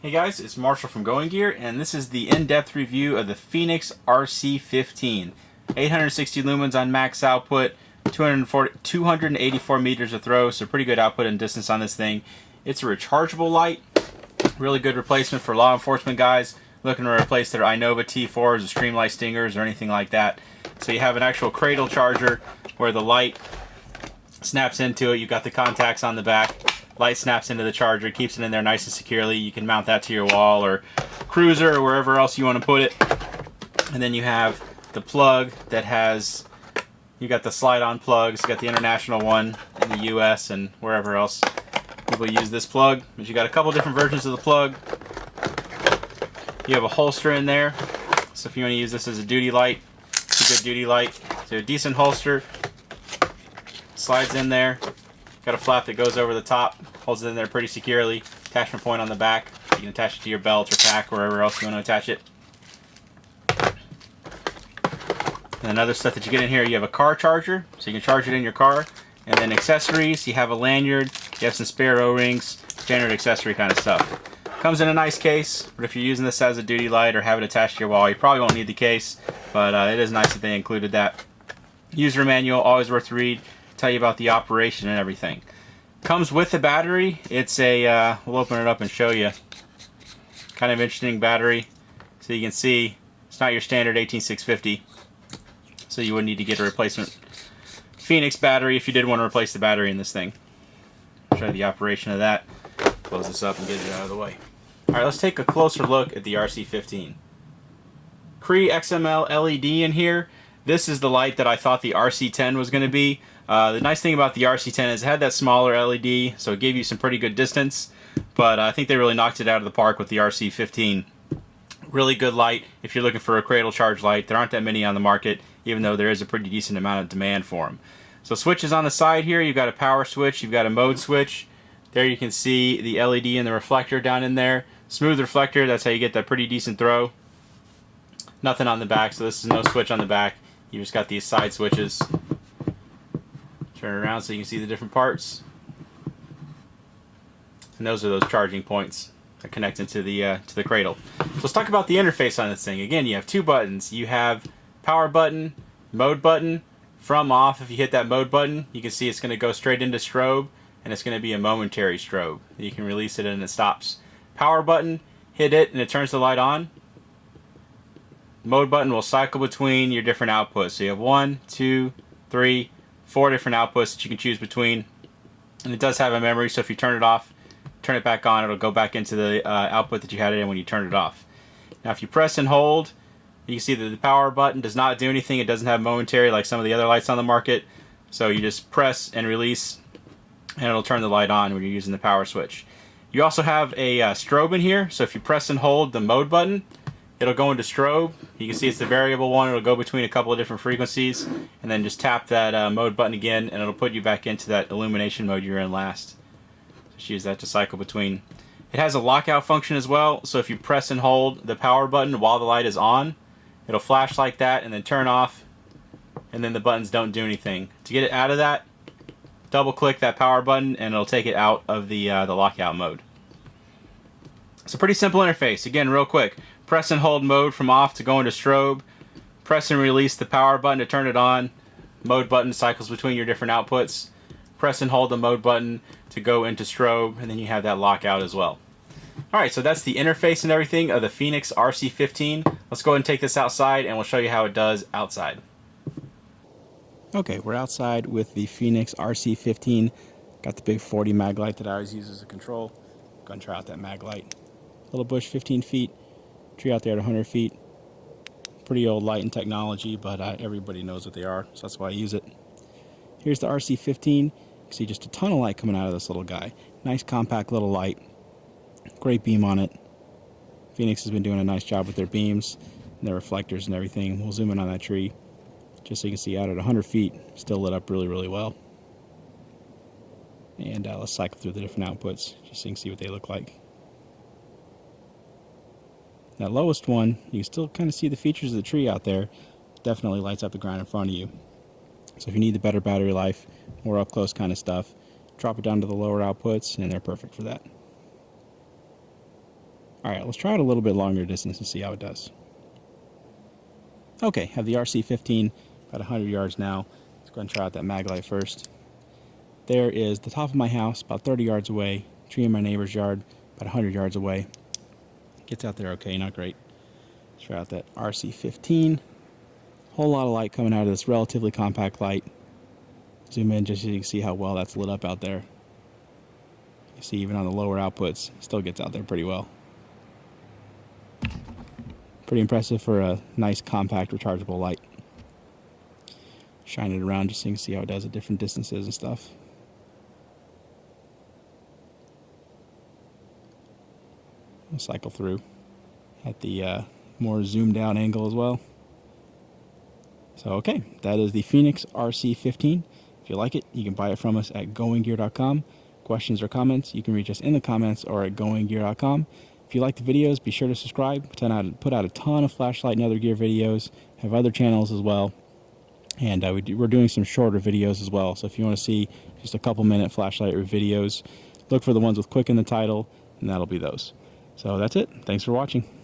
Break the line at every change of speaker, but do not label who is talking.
Hey guys, it's Marshall from Going Gear, and this is the in-depth review of the Fenix RC15. 860 lumens on max output, 284 meters of throw, so pretty good output and distance on this thing. It's a rechargeable light, really good replacement for law enforcement guys looking to replace their Inova T4s or Streamlight Stingers or anything like that. So you have an actual cradle charger where the light snaps into it. You've got the contacts on the back. Light snaps into the charger, keeps it in there nice and securely. You can mount that to your wall or cruiser or wherever else you want to put it. And then you have the plug that has, you got the slide-on plugs. You got the international one in the US and wherever else people use this plug. But you got a couple different versions of the plug. You have a holster in there, so if you want to use this as a duty light, it's a good duty light. So a decent holster, slides in there. Got a flap that goes over the top, holds it in there pretty securely. Attachment point on the back. You can attach it to your belt or pack, wherever else you want to attach it. And then other stuff that you get in here, you have a car charger, so you can charge it in your car. And then accessories, you have a lanyard, you have some spare O-rings, standard accessory kind of stuff. Comes in a nice case, but if you're using this as a duty light or have it attached to your wall, you probably won't need the case, but it is nice that they included that. User manual, always worth the read. Tell you about the operation and everything. Comes with the battery. It's a, we'll open it up and show you. Kind of interesting battery. So you can see it's not your standard 18650. So you would need to get a replacement Fenix battery if you did want to replace the battery in this thing. I'll show you the operation of that. Close this up and get it out of the way. Alright, let's take a closer look at the RC15. Cree XML LED in here. This is the light that I thought the RC10 was going to be. The nice thing about the RC10 is it had that smaller LED, so it gave you some pretty good distance, but I think they really knocked it out of the park with the RC15. Really good light if you're looking for a cradle charge light. There aren't that many on the market, even though there is a pretty decent amount of demand for them. So switches on the side here, you've got a power switch, you've got a mode switch. There you can see the LED and the reflector down in there. Smooth reflector, that's how you get that pretty decent throw. Nothing on the back, so this is no switch on the back. You just got these side switches. Turn it around so you can see the different parts. And those are those charging points that connect into the cradle. So let's talk about the interface on this thing. Again, you have two buttons. You have power button, mode button, from off. If you hit that mode button, you can see it's going to go straight into strobe, and it's going to be a momentary strobe. You can release it and it stops. Power button, hit it and it turns the light on. Mode button will cycle between your different outputs. So you have 1, 2, 3, 4 different outputs that you can choose between, and it does have a memory, so if you turn it off, turn it back on, it'll go back into the output that you had it in when you turned it off. Now if you press and hold, you can see that the power button does not do anything. It doesn't have momentary like some of the other lights on the market, so you just press and release and it'll turn the light on when you're using the power switch. You also have a strobe in here, so if you press and hold the mode button, it'll go into strobe. You can see it's the variable one. It'll go between a couple of different frequencies, and then just tap that mode button again, and it'll put you back into that illumination mode you were in last. Just use that to cycle between. It has a lockout function as well, so if you press and hold the power button while the light is on, it'll flash like that and then turn off, and then the buttons don't do anything. To get it out of that, double click that power button and it'll take it out of the lockout mode. It's a pretty simple interface. Again, real quick. Press and hold mode from off to go into strobe. Press and release the power button to turn it on. Mode button cycles between your different outputs. Press and hold the mode button to go into strobe, and then you have that lockout as well. Alright, so that's the interface and everything of the Fenix RC15. Let's go ahead and take this outside and we'll show you how it does outside. Okay, we're outside with the Fenix RC15. Got the big 40 mag light that I always use as a control. Go and try out that mag light. Little bush 15 feet. Tree out there at 100 feet. Pretty old light and technology, but everybody knows what they are, so that's why I use it. Here's the RC15. You can see just a ton of light coming out of this little guy. Nice compact little light. Great beam on it. Fenix has been doing a nice job with their beams and their reflectors and everything. We'll zoom in on that tree just so you can see out at 100 feet, still lit up really, really well. And let's cycle through the different outputs just so you can see what they look like. That lowest one, you can still kind of see the features of the tree out there. Definitely lights up the ground in front of you. So if you need the better battery life, more up close kind of stuff, drop it down to the lower outputs and they're perfect for that. Alright, let's try it a little bit longer distance and see how it does. Okay, have the RC15 about 100 yards now. Let's go ahead and try out that mag light first. There is the top of my house, about 30 yards away. Tree in my neighbor's yard, about 100 yards away. Gets out there okay, not great. Let's try out that RC15. Whole lot of light coming out of this relatively compact light. Zoom in just so you can see how well that's lit up out there. You see even on the lower outputs, still gets out there pretty well. Pretty impressive for a nice compact rechargeable light. Shine it around just so you can see how it does at different distances and stuff. We'll cycle through at the more zoomed out angle as well. So okay, that is the Fenix RC15. If you like it, you can buy it from us at goinggear.com. Questions or comments, you can reach us in the comments or at goinggear.com. If you like the videos, be sure to subscribe. Put out a ton of flashlight and other gear videos. Have other channels as well. And we're doing some shorter videos as well. So if you want to see just a couple minute flashlight videos, look for the ones with quick in the title, and that'll be those. So that's it. Thanks for watching.